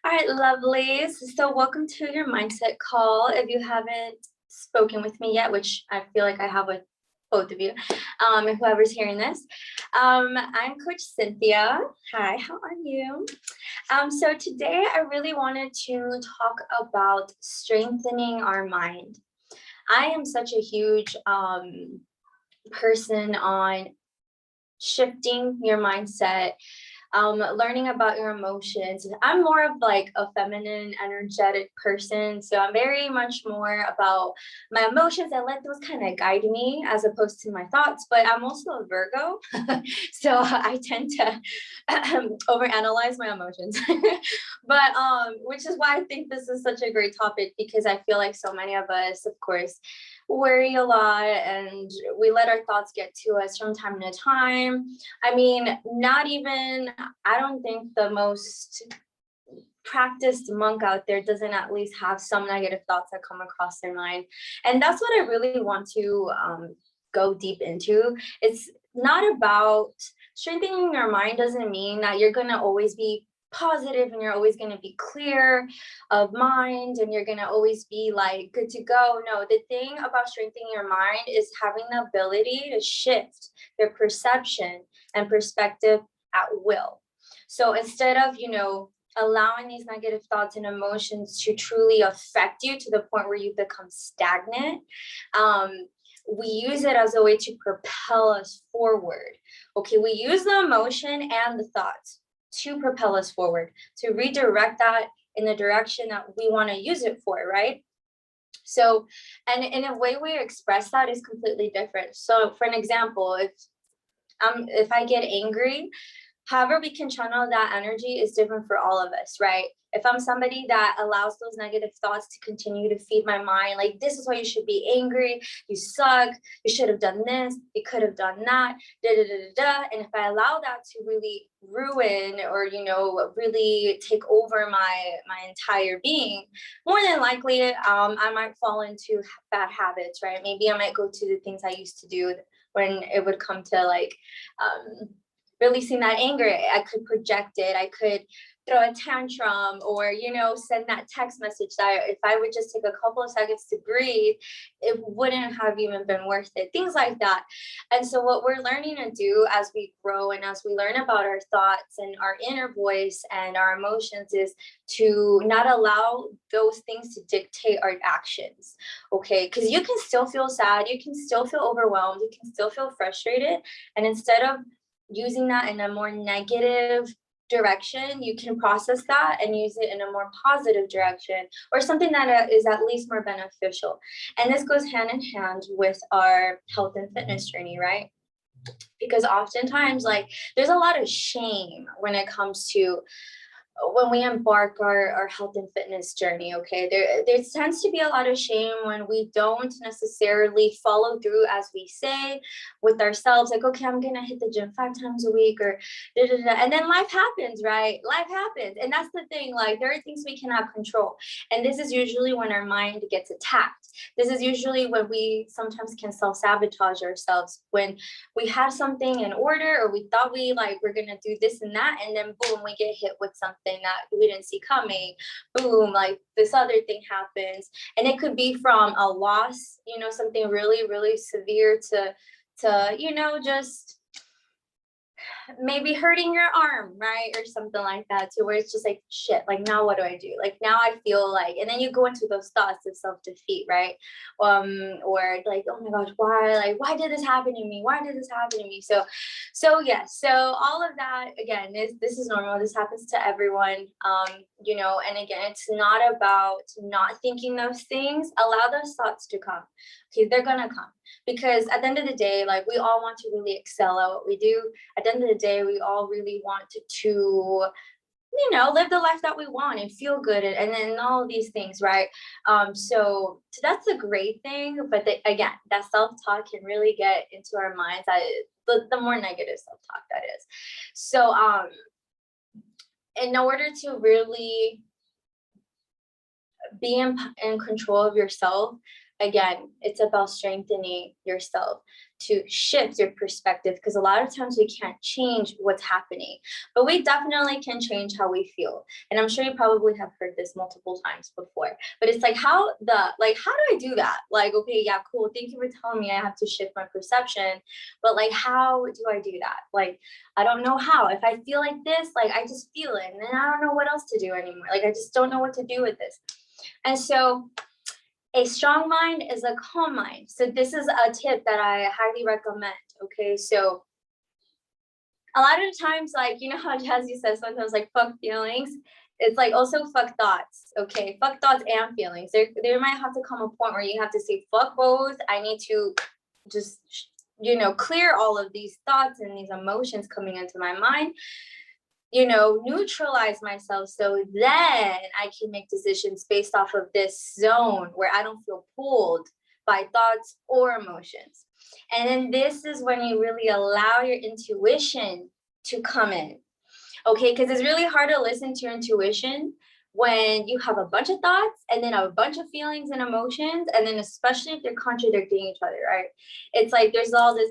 All right, lovelies. So welcome to your mindset call. If you haven't spoken with me yet, which I feel like I have with both of you, and whoever's hearing this, I'm Coach Cynthia. Hi, how are you? So today I really wanted to talk about strengthening our mind. I am such a huge person on shifting your mindset, learning about your emotions. I'm more of like a feminine, energetic person. So I'm very much more about my emotions. I let those kind of guide me as opposed to my thoughts. But I'm also a Virgo. So I tend to overanalyze my emotions. But which is why I think this is such a great topic, because I feel like so many of us, of course, worry a lot and we let our thoughts get to us from time to time. I mean, I don't think the most practiced monk out there doesn't at least have some negative thoughts that come across their mind. And that's what I really want to go deep into. It's not about strengthening your mind, doesn't mean that you're going to always be positive and you're always going to be clear of mind and you're going to always be like good to go. No, the thing about strengthening your mind is having the ability to shift your perception and perspective at will. So instead of, allowing these negative thoughts and emotions to truly affect you to the point where you become stagnant, we use it as a way to propel us forward. Okay, we use the emotion and the thoughts to propel us forward, to redirect that in the direction that we want to use it for, right? So, and in a way we express that is completely different. So for an example, if I get angry, however we can channel that energy is different for all of us, right? If I'm somebody that allows those negative thoughts to continue to feed my mind, like, this is why you should be angry, you suck, you should have done this, you could have done that, da da da da da. And if I allow that to really ruin or, really take over my entire being, more than likely, I might fall into bad habits, right? Maybe I might go to the things I used to do when it would come to like, releasing that anger. I could project it. I could throw a tantrum or, send that text message that if I would just take a couple of seconds to breathe, it wouldn't have even been worth it. Things like that. And so what we're learning to do as we grow and as we learn about our thoughts and our inner voice and our emotions is to not allow those things to dictate our actions. Okay. Because you can still feel sad. You can still feel overwhelmed. You can still feel frustrated. And instead of using that in a more negative direction, you can process that and use it in a more positive direction or something that is at least more beneficial. And this goes hand in hand with our health and fitness journey, right? Because oftentimes, like, there's a lot of shame when it comes to when we embark our health and fitness journey. Okay, there tends to be a lot of shame when we don't necessarily follow through as we say with ourselves, like, okay, I'm gonna hit the gym 5 times a week or da, da, da. And then life happens, right? Life happens. And that's the thing, like, there are things we cannot control, and this is usually when our mind gets attacked. This is usually when we sometimes can self-sabotage ourselves, when we had something in order or we thought we're gonna do this and that, and then boom, we get hit with something that we didn't see coming. Boom, like this other thing happens. And it could be from a loss, something really, really severe to just maybe hurting your arm, right? Or something like that, to where it's just like, shit, like, now what do I do? Like, now I feel like, and then you go into those thoughts of self-defeat, right? Or like, oh my gosh, why did this happen to me? Why did this happen to me? So all of that, again, this is normal. This happens to everyone. And again, it's not about not thinking those things. Allow those thoughts to come. Okay, they're gonna come. Because at the end of the day, like, we all want to really excel at what we do. At the end of the day, we all really want to live the life that we want and feel good and then all of these things, right? So that's a great thing. But again, that self-talk can really get into our minds. The more negative self-talk that is. So in order to really be in control of yourself, again, it's about strengthening yourself to shift your perspective, because a lot of times we can't change what's happening, but we definitely can change how we feel. And I'm sure you probably have heard this multiple times before, but it's like, how do I do that? Like, okay, yeah, cool, thank you for telling me I have to shift my perception, but like, how do I do that? Like, I don't know how. If I feel like this, like, I just feel it, and then I don't know what else to do anymore. Like, I just don't know what to do with this. And so a strong mind is a calm mind. So this is a tip that I highly recommend. Okay, so a lot of times, like, you know how Jazzy says sometimes, like, fuck feelings. It's like also fuck thoughts. Okay, fuck thoughts and feelings. There might have to come a point where you have to say fuck both. I need to just, clear all of these thoughts and these emotions coming into my mind, neutralize myself, so then I can make decisions based off of this zone where I don't feel pulled by thoughts or emotions. And then this is when you really allow your intuition to come in. Okay, because it's really hard to listen to your intuition when you have a bunch of thoughts and then a bunch of feelings and emotions, and then especially if they're contradicting each other, right? It's like there's all this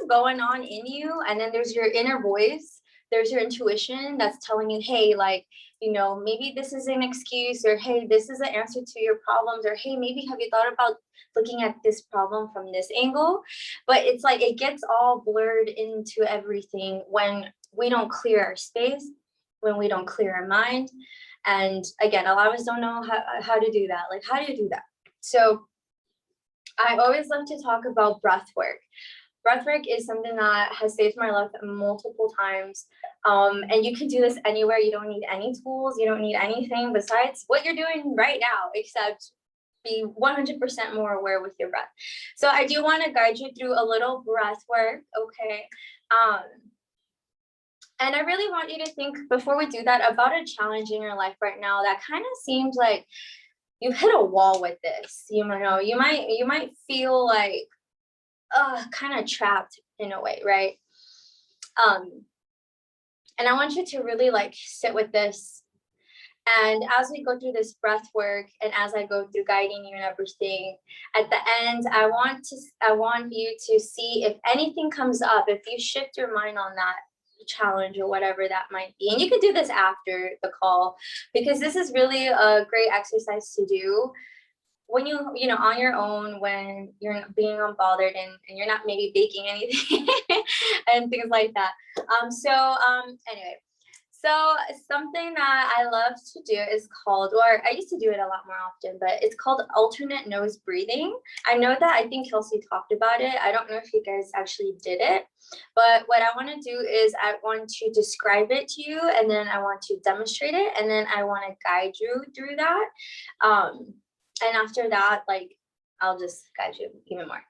going on in you, and then there's your inner voice, there's your intuition that's telling you, hey, like, maybe this is an excuse, or hey, this is an answer to your problems, or hey, maybe have you thought about looking at this problem from this angle? But it's like it gets all blurred into everything when we don't clear our space, when we don't clear our mind. And again, a lot of us don't know how to do that. Like, how do you do that? So I always love to talk about breath work. Breath work is something that has saved my life multiple times. And you can do this anywhere. You don't need any tools. You don't need anything besides what you're doing right now, except be 100% more aware with your breath. So I do want to guide you through a little breath work, okay? And I really want you to think, before we do that, about a challenge in your life right now that kind of seems like you've hit a wall with this. You might feel like kind of trapped in a way, right? And I want you to really like sit with this. And as we go through this breath work, and as I go through guiding you and everything, at the end, I want you to see if anything comes up, if you shift your mind on that challenge or whatever that might be. And you can do this after the call, because this is really a great exercise to do when on your own, when you're not being unbothered and you're not maybe baking anything and things like that. Anyway, so something that I love to do is called, or I used to do it a lot more often, but it's called alternate nose breathing. I know that I think Kelsey talked about it. I don't know if you guys actually did it, but what I want to do is I want to describe it to you, and then I want to demonstrate it, and then I want to guide you through that. And after that, like, I'll just guide you even more.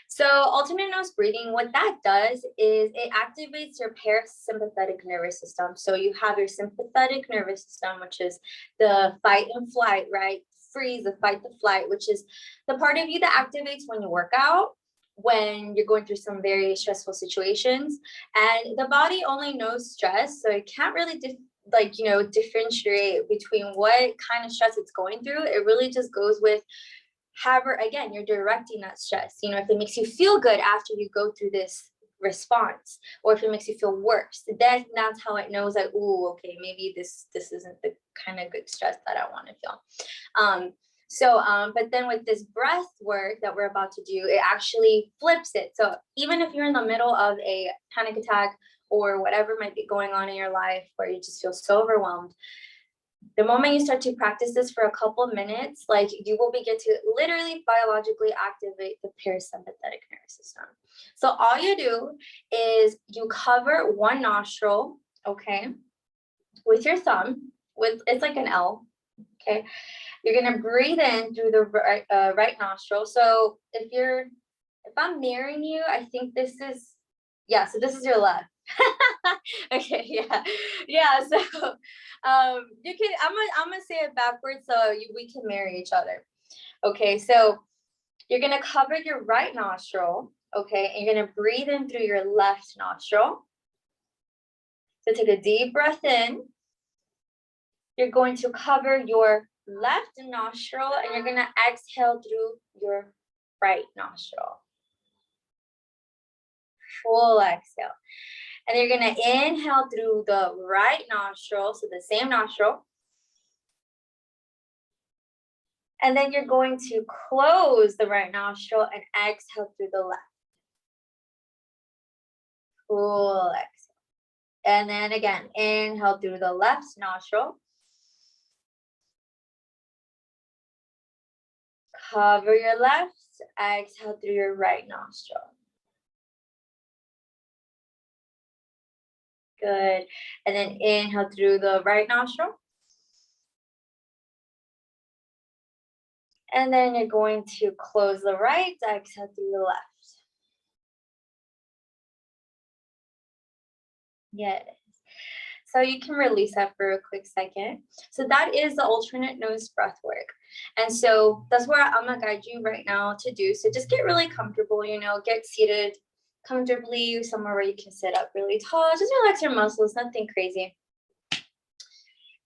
So alternate nose breathing, what that does is it activates your parasympathetic nervous system. So you have your sympathetic nervous system, which is the fight and flight, right? Freeze, the fight, the flight, which is the part of you that activates when you work out, when you're going through some very stressful situations. And the body only knows stress, so it can't really differentiate between what kind of stress it's going through. It really just goes with however, again, you're directing that stress. If it makes you feel good after you go through this response, or if it makes you feel worse, then that's how it knows that, oh, okay, maybe this isn't the kind of good stress that I want to feel. But then with this breath work that we're about to do, it actually flips it. So even if you're in the middle of a panic attack or whatever might be going on in your life where you just feel so overwhelmed, the moment you start to practice this for a couple of minutes, like, you will begin to literally biologically activate the parasympathetic nervous system. So all you do is you cover one nostril, okay, with your thumb, it's like an L, okay. You're gonna breathe in through the right nostril. So if I'm mirroring you, I think this is, yeah, so this is your left. Okay, yeah. So you can, I'm gonna say it backwards so we can marry each other. Okay, so you're gonna cover your right nostril, okay, and you're gonna breathe in through your left nostril. So take a deep breath in. You're going to cover your left nostril, and you're gonna exhale through your right nostril. Full exhale. And you're gonna inhale through the right nostril, so the same nostril. And then you're going to close the right nostril and exhale through the left. Full exhale. And then again, inhale through the left nostril. Cover your left, exhale through your right nostril. Good. And then inhale through the right nostril. And then you're going to close the right, exhale through the left. Yes. So you can release that for a quick second. So that is the alternate nose breath work. And so that's what I'm gonna guide you right now to do. So just get really comfortable, get seated comfortably somewhere where you can sit up really tall. Just relax your muscles, nothing crazy.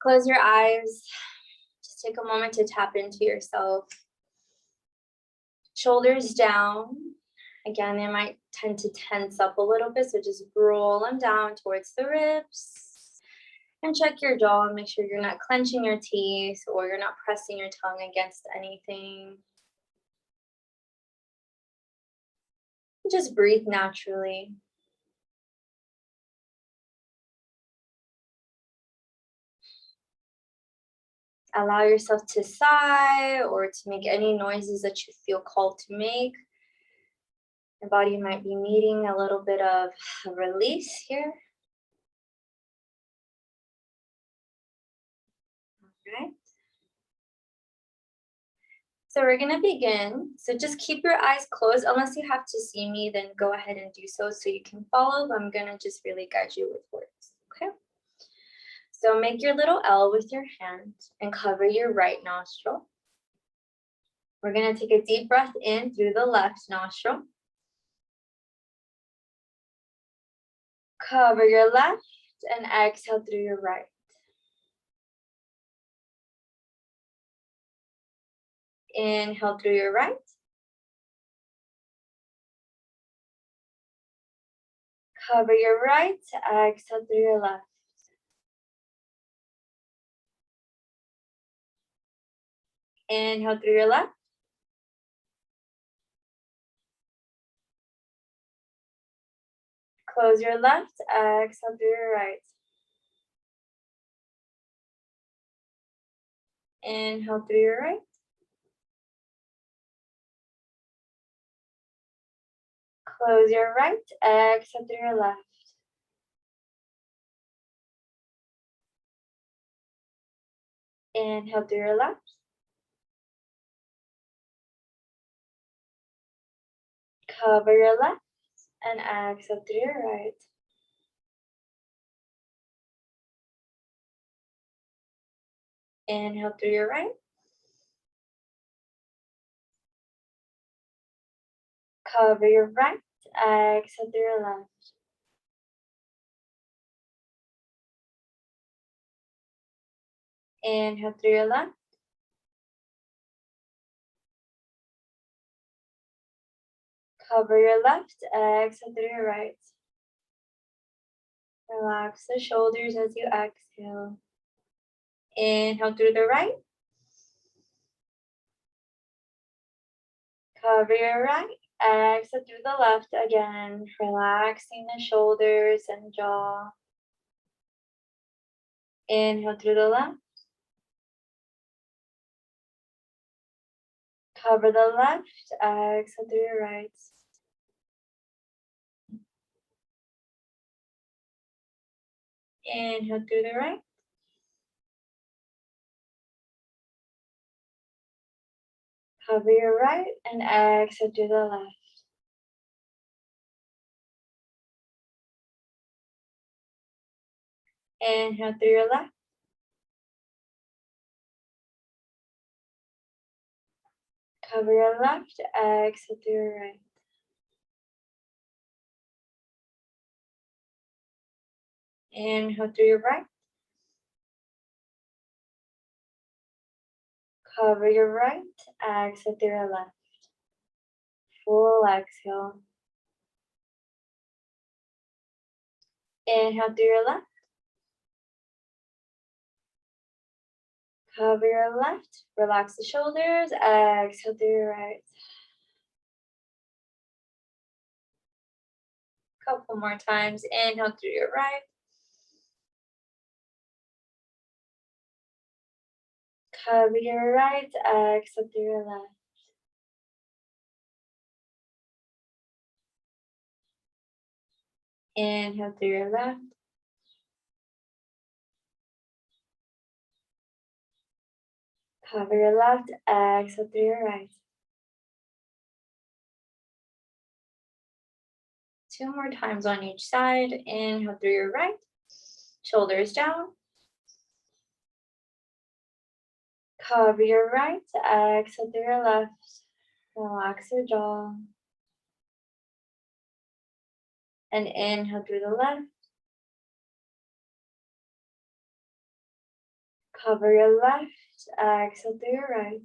Close your eyes. Just take a moment to tap into yourself. Shoulders down. Again, they might tend to tense up a little bit, so just roll them down towards the ribs. And check your jaw and make sure you're not clenching your teeth or you're not pressing your tongue against anything. Just breathe naturally. Allow yourself to sigh or to make any noises that you feel called to make. Your body might be needing a little bit of a release here. All right. So we're gonna begin. So just keep your eyes closed. Unless you have to see me, then go ahead and do so you can follow. I'm gonna just really guide you with words, okay? So make your little L with your hand and cover your right nostril. We're gonna take a deep breath in through the left nostril. Cover your left and exhale through your right. Inhale through your right. Cover your right, exhale through your left. Inhale through your left. Close your left, exhale through your right. Inhale through your right. Close your right, exhale through your left. Inhale through your left. Cover your left and exhale through your right. Inhale through your right. Cover your right, exhale through your left. Inhale through your left. Cover your left, exhale through your right. Relax the shoulders as you exhale. Inhale through the right. Cover your right, exhale through the left again. Relaxing the shoulders and jaw. Inhale through the left. Cover the left, exhale through your right. Inhale through the right. Cover your right and exhale through the left. Inhale through your left. Cover your left, exhale through your right. Inhale through your right. Cover your right, exhale through your left. Full exhale. Inhale through your left. Cover your left. Relax the shoulders. Exhale through your right. Couple more times. Inhale through your right. Cover your right. Exhale through your left. Inhale through your left. Cover your left. Exhale through your right. 2 more times on each side. Inhale through your right. Shoulders down. Cover your right. Exhale through your left. Relax your jaw. And inhale through the left. Cover your left. Exhale through your right.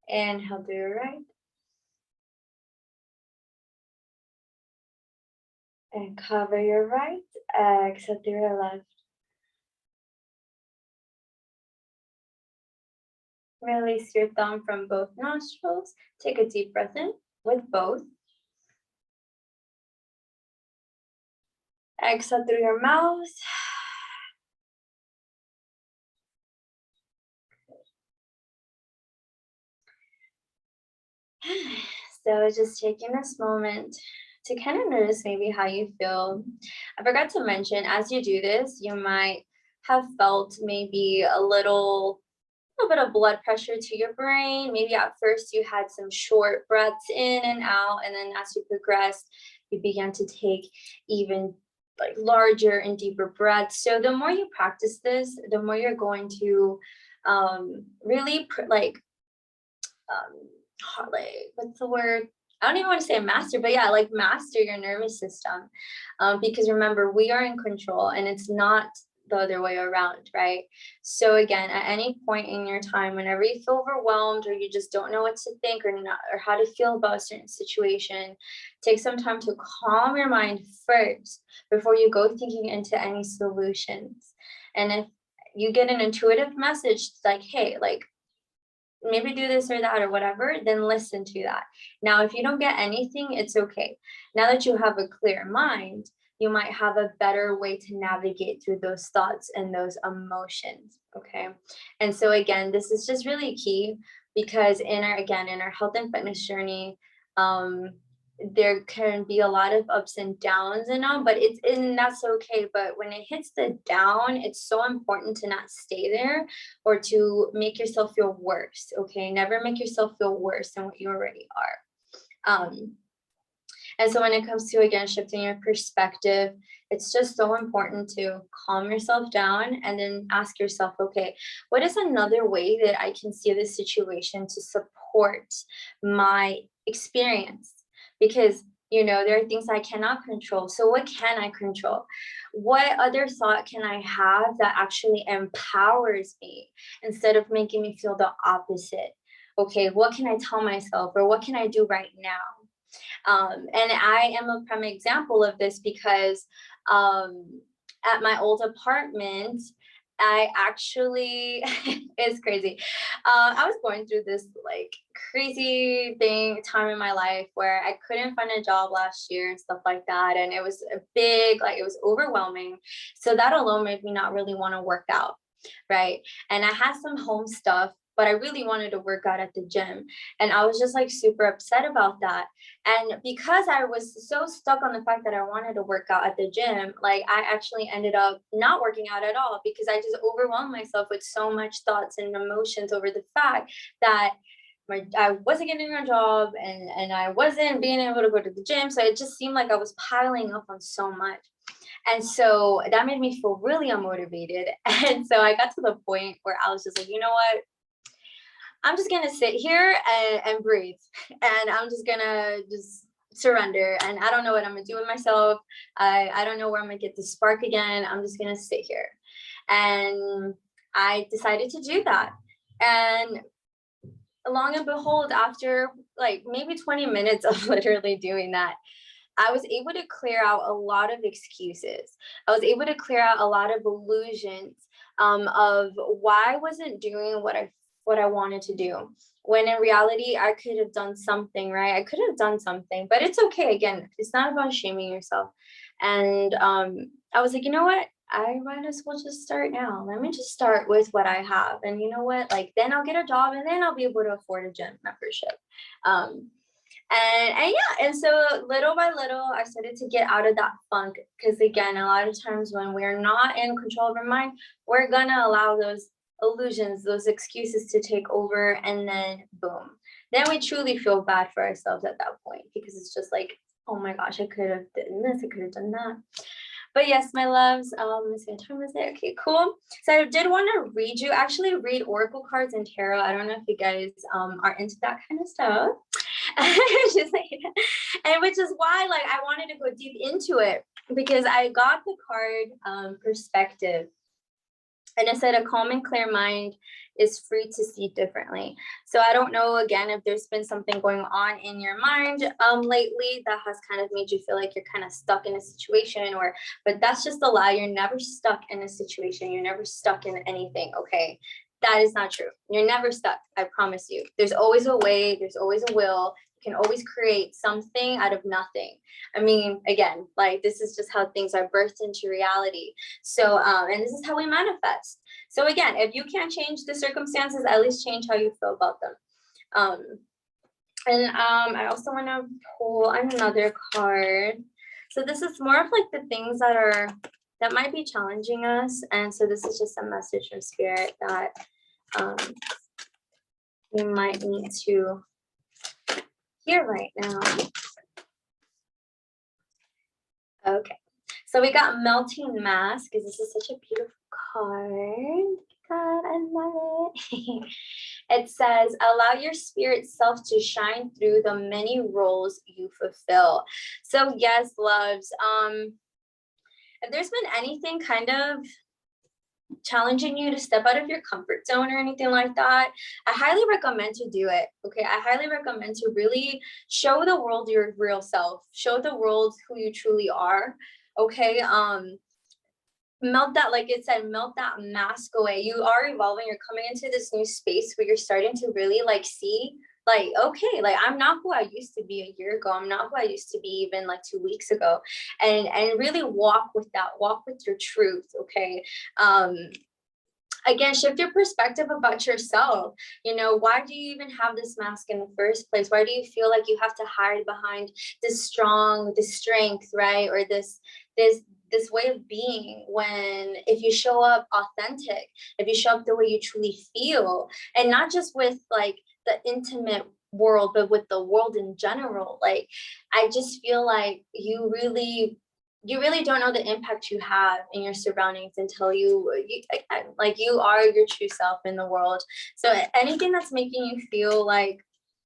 Inhale through your right. And cover your right. Exhale through your left. Release your thumb from both nostrils. Take a deep breath in with both. Exhale through your mouth. So just taking this moment to kind of notice maybe how you feel. I forgot to mention, as you do this, you might have felt maybe a little bit of blood pressure to your brain. Maybe at first you had some short breaths in and out, and then as you progressed, you began to take even like larger and deeper breaths. So the more you practice this, the more you're going to really what's the word? I don't even want to say master, but yeah, like master your nervous system. Because remember, we are in control and it's not the other way around, right? So again, at any point in your time, whenever you feel overwhelmed or you just don't know what to think or not, or how to feel about a certain situation, take some time to calm your mind first before you go thinking into any solutions. And if you get an intuitive message like, hey, like, maybe do this or that or whatever, then listen to that. Now, if you don't get anything, it's okay. Now that you have a clear mind, you might have a better way to navigate through those thoughts and those emotions. Okay. And so again, this is just really key because in our health and fitness journey, there can be a lot of ups and downs and all, but that's okay. But when it hits the down, it's so important to not stay there or to make yourself feel worse. Okay, never make yourself feel worse than what you already are. And so when it comes to, again, shifting your perspective, it's just so important to calm yourself down and then ask yourself, okay, what is another way that I can see this situation to support my experience? Because, there are things I cannot control. So what can I control? What other thought can I have that actually empowers me instead of making me feel the opposite? Okay, what can I tell myself or what can I do right now? And I am a prime example of this because at my old apartment, I actually, it's crazy. I was going through this like crazy time in my life where I couldn't find a job last year and stuff like that. And it was it was overwhelming. So that alone made me not really want to work out. Right. And I had some home stuff, but I really wanted to work out at the gym. And I was just like super upset about that. And because I was so stuck on the fact that I wanted to work out at the gym, like I actually ended up not working out at all because I just overwhelmed myself with so much thoughts and emotions over the fact that I wasn't getting a job and I wasn't being able to go to the gym. So it just seemed like I was piling up on so much. And so that made me feel really unmotivated. And so I got to the point where I was just like, you know what? I'm just going to sit here and breathe. And I'm just going to just surrender, and I don't know what I'm gonna do with myself. I don't know where I'm gonna get the spark again. I'm just gonna sit here. And I decided to do that. And long and behold, after like maybe 20 minutes of literally doing that, I was able to clear out a lot of excuses. I was able to clear out a lot of illusions of why I wasn't doing what I wanted to do. When in reality, I could have done something, right? I could have done something, but it's okay. Again, it's not about shaming yourself. And I was like, you know what? I might as well just start now. Let me just start with what I have. And you know what? Like, then I'll get a job and then I'll be able to afford a gym membership. And yeah, and so little by little, I started to get out of that funk. Because again, a lot of times when we're not in control of our mind, we're gonna allow those illusions, those excuses to take over, and then boom. Then we truly feel bad for ourselves at that point, because it's just like, oh my gosh, I could have done this, I could have done that. But yes, my loves, let's see, what time is it? Okay, cool. So I did want to actually read oracle cards and tarot. I don't know if you guys are into that kind of stuff. Just like, and which is why like I wanted to go deep into it, because I got the card perspective, and it said a calm and clear mind is free to see differently. So I don't know, again, if there's been something going on in your mind lately that has kind of made you feel like you're kind of stuck in a situation, but that's just a lie. You're never stuck in a situation. You're never stuck in anything, okay? That is not true. You're never stuck, I promise you. There's always a way, there's always a will. You can always create something out of nothing. I mean, again, like this is just how things are birthed into reality. So, and this is how we manifest. So again, if you can't change the circumstances, at least change how you feel about them. I also want to pull another card. So this is more of like the things that might be challenging us. And so this is just a message from spirit that we might need to hear right now. Okay, so we got Melting Mask, because this is such a beautiful card. God, I love it. It says, allow your spirit self to shine through the many roles you fulfill. So yes, loves, if there's been anything kind of challenging you to step out of your comfort zone or anything like that, I highly recommend to do it. Okay, I highly recommend to really show the world your real self, show the world who you truly are. Okay, melt that, like it said, melt that mask away. You are evolving. You're coming into this new space where you're starting to really like see, like, okay, like I'm not who I used to be a year ago. I'm not who I used to be even like 2 weeks ago. And really walk with that, walk with your truth. Okay. Again, shift your perspective about yourself. You know, why do you even have this mask in the first place? Why do you feel like you have to hide behind this strength, right? Or this way of being, when if you show up authentic, if you show up the way you truly feel, and not just with like the intimate world, but with the world in general, like I just feel like you really don't know the impact you have in your surroundings until you are your true self in the world. So anything that's making you feel like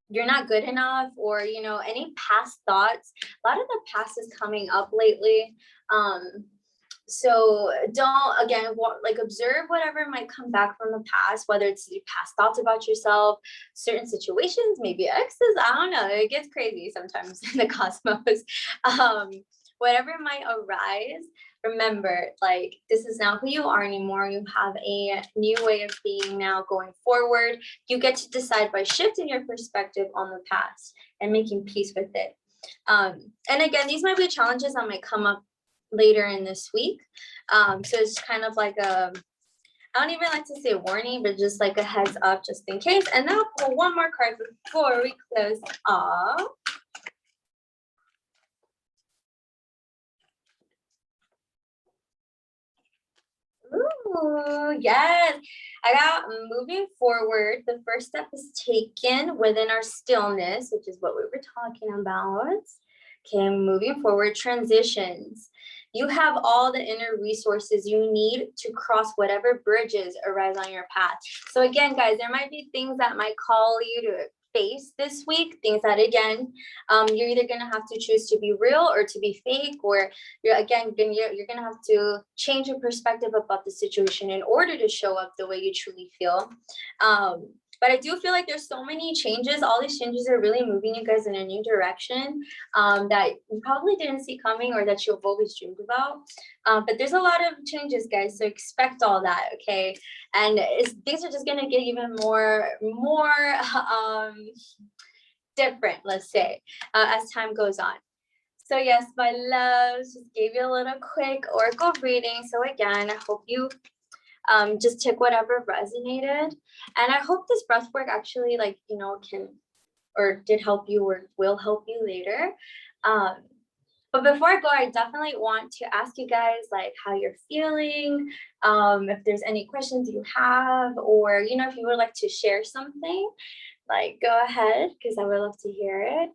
you're not good enough, or you know, any past thoughts, a lot of the past is coming up lately. So don't, again, like observe whatever might come back from the past, whether it's your past thoughts about yourself, certain situations, maybe exes, I don't know, it gets crazy sometimes in the cosmos. Whatever might arise, remember, like, this is not who you are anymore. You have a new way of being now going forward. You get to decide by shifting your perspective on the past and making peace with it. And again, these might be challenges that might come up later in this week. So it's kind of like I don't even like to say warning, but just like a heads up just in case. And now I'll pull one more card before we close off. Ooh, yes. I got moving forward. The first step is taken within our stillness, which is what we were talking about. Okay, moving forward, transitions. You have all the inner resources you need to cross whatever bridges arise on your path. So again, guys, there might be things that might call you to face this week, things that again, you're either gonna have to choose to be real or to be fake, or you're gonna have to change your perspective about the situation in order to show up the way you truly feel. But I do feel like there's so many changes. All these changes are really moving you guys in a new direction that you probably didn't see coming or that you've always dreamed about. But there's a lot of changes, guys. So expect all that, okay? And things are just gonna get even more different, let's say, as time goes on. So yes, my loves, just gave you a little quick oracle reading. So again, I hope you just took whatever resonated, and I hope this breath work actually, like, you know, can or did help you or will help you later. But before I go, I definitely want to ask you guys like how you're feeling, if there's any questions you have, or you know, if you would like to share something, like go ahead, because I would love to hear it.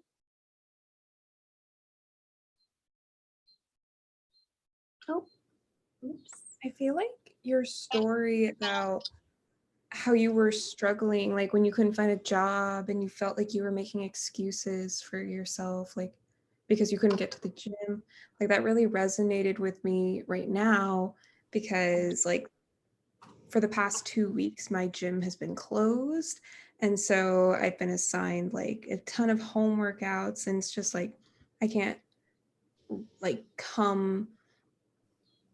Oh, oops. I feel like your story about how you were struggling, like when you couldn't find a job and you felt like you were making excuses for yourself, like because you couldn't get to the gym, like that really resonated with me right now, because like for the past 2 weeks, my gym has been closed. And so I've been assigned like a ton of home workouts, and it's just like, I can't like come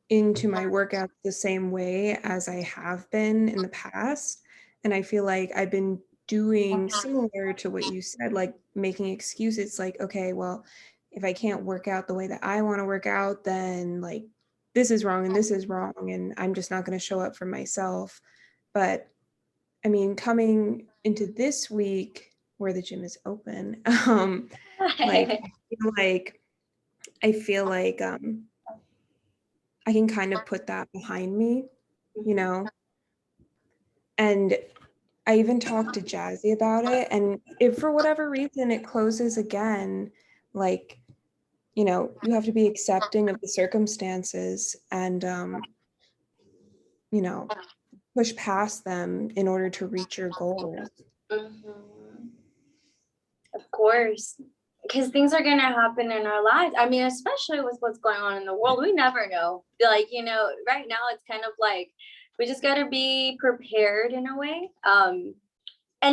into my workouts the same way as I have been in the past. And I feel like I've been doing similar to what you said, like making excuses like, okay, well, if I can't work out the way that I want to work out, then like this is wrong and this is wrong, and I'm just not going to show up for myself. But I mean, coming into this week where the gym is open, like I feel like I can kind of put that behind me, you know? And I even talked to Jazzy about it. And if for whatever reason it closes again, like, you know, you have to be accepting of the circumstances and, you know, push past them in order to reach your goals. Mm-hmm. Of course, because things are gonna happen in our lives. I mean, especially with what's going on in the world, we never know. Like, you know, right now it's kind of like we just gotta be prepared in a way. And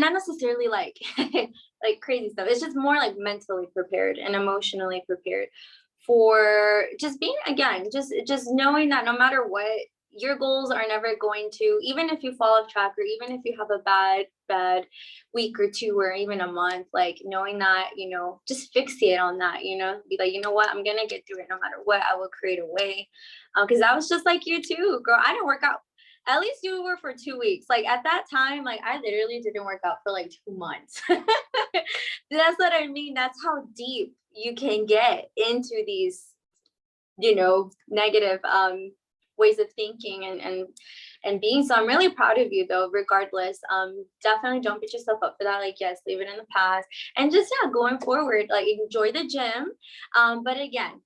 not necessarily like like crazy stuff. It's just more like mentally prepared and emotionally prepared for just being, again, just knowing that no matter what, your goals are never going to, even if you fall off track or even if you have a bad week or two or even a month, like knowing that, you know, just fixate on that, you know, be like, you know what, I'm gonna get through it no matter what. I will create a way. Because I was just like you too, girl. I didn't work out. At least you were for 2 weeks. Like at that time, like I literally didn't work out for like 2 months. That's what I mean. That's how deep you can get into these, you know, negative ways of thinking and being. So I'm really proud of you though, regardless. Definitely don't beat yourself up for that. Like, yes, leave it in the past. And just going forward, like enjoy the gym. But again,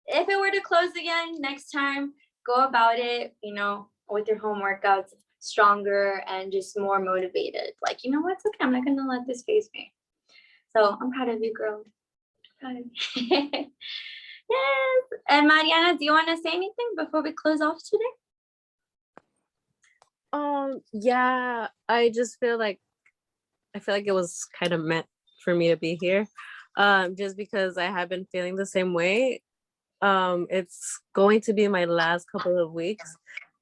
if it were to close again next time, go about it, you know, with your home workouts stronger and just more motivated. Like, you know what? It's okay. I'm not gonna let this phase me. So I'm proud of you, girl. Proud of you. Yes. And Mariana, do you want to say anything before we close off today? Yeah, I feel like it was kind of meant for me to be here. Just because I have been feeling the same way. It's going to be my last couple of weeks.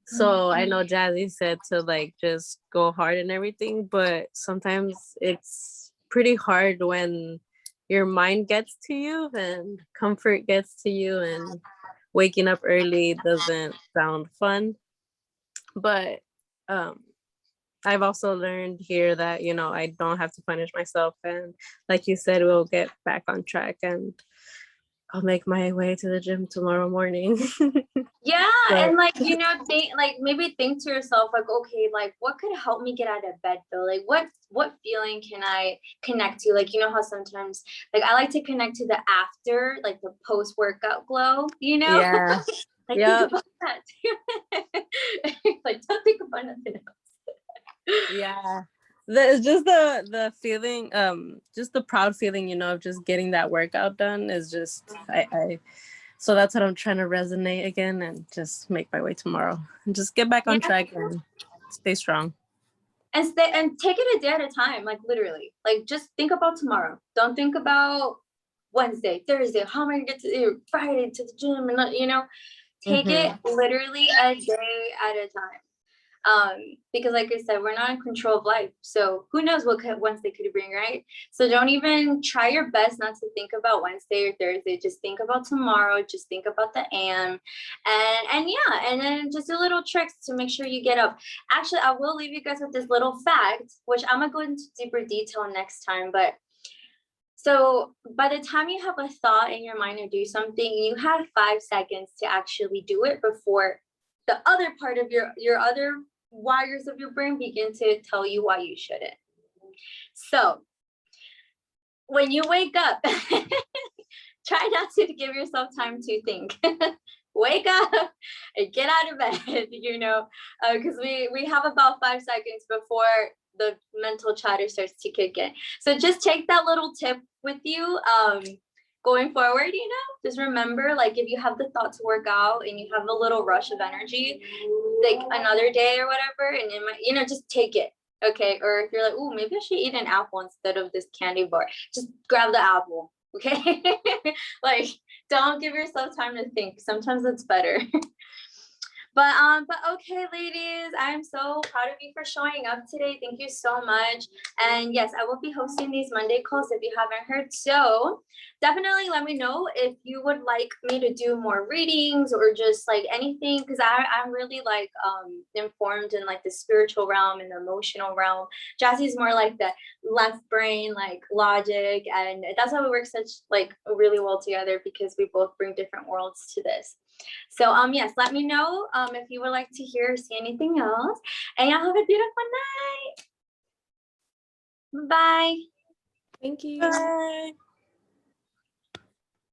So I know Jazzy said to like just go hard and everything, but sometimes it's pretty hard when your mind gets to you and comfort gets to you and waking up early doesn't sound fun. But I've also learned here that, you know, I don't have to punish myself. And like you said, we'll get back on track and I'll make my way to the gym tomorrow morning. Yeah, But and like, you know, maybe think to yourself, like, okay, like what could help me get out of bed though? Like what feeling can I connect to? Like, you know how sometimes like I like to connect to the after, like the post-workout glow, you know? yeah. Like Yep. think about that. Like don't think about nothing else. Yeah. It's just the feeling, just the proud feeling, you know, of just getting that workout done is just I so that's what I'm trying to resonate again and just make my way tomorrow and just get back on track and stay strong. And stay and take it a day at a time, like literally. Like just think about tomorrow. Don't think about Wednesday, Thursday, how am I gonna get to Friday to the gym, and you know, take it literally a day at a time. Because like I said, we're not in control of life. So who knows what Wednesday could bring, right? So don't even try your best not to think about Wednesday or Thursday. Just think about tomorrow. Just think about the AM. And yeah, and then just do little tricks to make sure you get up. Actually, I will leave you guys with this little fact, which I'm gonna go into deeper detail next time. But so by the time you have a thought in your mind to do something, you have 5 seconds to actually do it before the other part of your other wires of your brain begin to tell you why you shouldn't. So when you wake up, try not to give yourself time to think. Wake up and get out of bed, you know, because we have about 5 seconds before the mental chatter starts to kick in. So just take that little tip with you going forward, you know, just remember, like if you have the thought to work out and you have a little rush of energy, like another day or whatever, and it might, you know, just take it. Okay. Or if you're like, oh, maybe I should eat an apple instead of this candy bar, just grab the apple. Okay. Like don't give yourself time to think. Sometimes it's better. But okay, ladies, I'm so proud of you for showing up today. Thank you so much. And yes, I will be hosting these Monday calls if you haven't heard. So definitely let me know if you would like me to do more readings or just like anything, because I'm really like informed in like the spiritual realm and the emotional realm. Jassie's more like the left brain, like logic, and that's why we work such like really well together, because we both bring different worlds to this. So yes, let me know if you would like to hear or see anything else. And y'all have a beautiful night. Bye. Thank you. Bye.